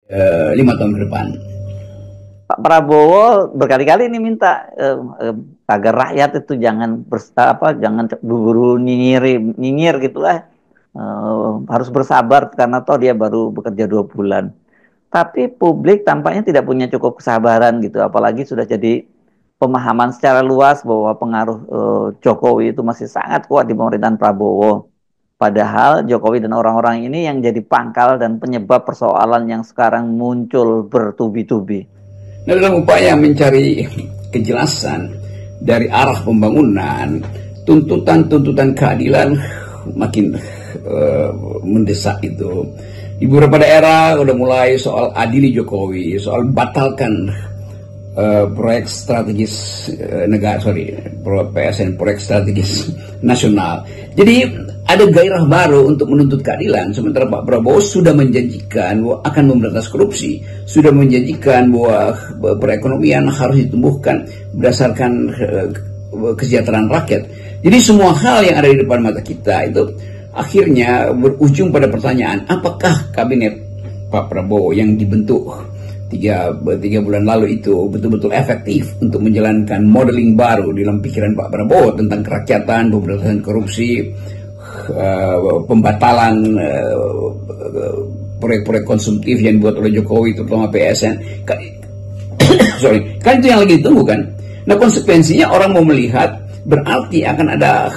5 tahun ke depan. Pak Prabowo berkali-kali ini minta agar rakyat itu jangan jangan buru-buru nyinyir gitulah. Harus bersabar karena toh dia baru bekerja 2 bulan. Tapi publik tampaknya tidak punya cukup kesabaran gitu, apalagi sudah jadi pemahaman secara luas bahwa pengaruh Jokowi itu masih sangat kuat di pemerintahan Prabowo. Padahal Jokowi dan orang-orang ini yang jadi pangkal dan penyebab persoalan yang sekarang muncul bertubi-tubi. Nah, dalam upaya mencari kejelasan dari arah pembangunan, tuntutan keadilan makin mendesak itu. Di beberapa daerah udah mulai soal adili Jokowi, soal batalkan proyek strategis PSN, proyek strategis nasional. Jadi ada gairah baru untuk menuntut keadilan. Sementara Pak Prabowo sudah menjanjikan bahwa akan memberantas korupsi, sudah menjanjikan bahwa perekonomian harus ditumbuhkan berdasarkan kesejahteraan rakyat. Jadi semua hal yang ada di depan mata kita itu akhirnya berujung pada pertanyaan, apakah kabinet Pak Prabowo yang dibentuk tiga bulan lalu itu betul-betul efektif untuk menjalankan modeling baru dalam pikiran Pak Prabowo tentang kerakyatan, pemberantasan korupsi, pembatalan proyek-proyek konsumtif yang dibuat oleh Jokowi terutama PSN. Kan itu yang lagi ditunggu kan. Nah, konsekuensinya orang mau melihat berarti akan ada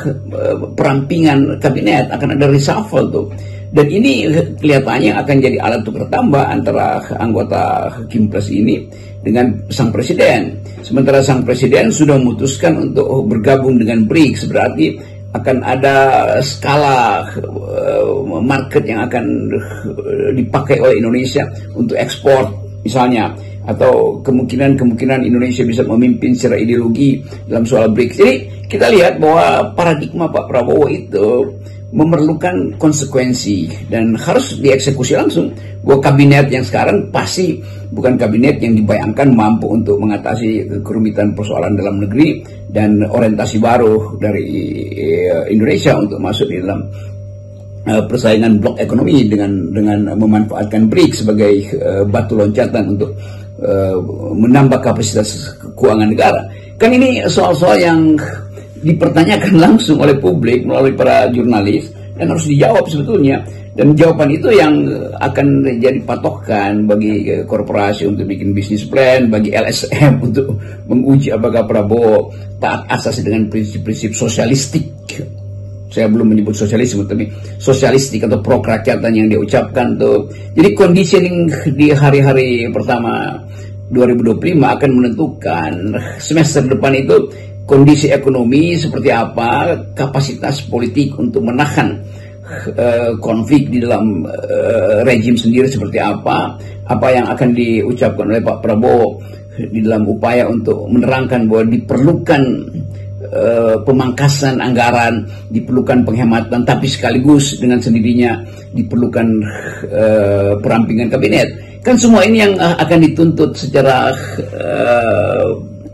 perampingan kabinet, akan ada reshuffle tuh. Dan ini kelihatannya akan jadi alat tukar tambah antara anggota Kim Plus ini dengan sang presiden. Sementara sang presiden sudah memutuskan untuk bergabung dengan BRICS, berarti akan ada skala market yang akan dipakai oleh Indonesia untuk ekspor misalnya, atau kemungkinan Indonesia bisa memimpin secara ideologi dalam soal BRICS. Jadi kita lihat bahwa paradigma Pak Prabowo itu memerlukan konsekuensi dan harus dieksekusi langsung. Bahwa kabinet yang sekarang pasti bukan kabinet yang dibayangkan mampu untuk mengatasi kerumitan persoalan dalam negeri dan orientasi baru dari Indonesia untuk masuk di dalam persaingan blok ekonomi dengan memanfaatkan BRICS sebagai batu loncatan untuk menambah kapasitas keuangan negara. Kan ini soal-soal yang dipertanyakan langsung oleh publik melalui para jurnalis dan harus dijawab sebetulnya. Dan jawaban itu yang akan jadi patokan bagi korporasi untuk bikin bisnis plan, bagi LSM untuk menguji apakah Prabowo taat asas dengan prinsip-prinsip sosialistik. Saya belum menyebut sosialisme, tapi sosialistik atau pro kerakyatan yang dia ucapkan tuh. Jadi conditioning di hari-hari pertama 2025 akan menentukan semester depan itu kondisi ekonomi seperti apa, kapasitas politik untuk menahan konflik di dalam rejim sendiri seperti apa yang akan diucapkan oleh Pak Prabowo di dalam upaya untuk menerangkan bahwa diperlukan pemangkasan anggaran, diperlukan penghematan, tapi sekaligus dengan sendirinya diperlukan perampingan kabinet. Kan semua ini yang akan dituntut secara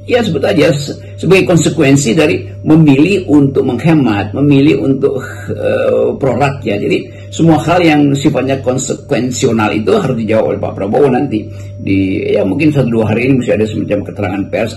ya sebut aja sebagai konsekuensi dari memilih untuk menghemat, memilih untuk pro rakyat. Jadi semua hal yang sifatnya konsekuensional itu harus dijawab oleh Pak Prabowo nanti. Ya mungkin 1-2 hari ini mesti ada semacam keterangan pers.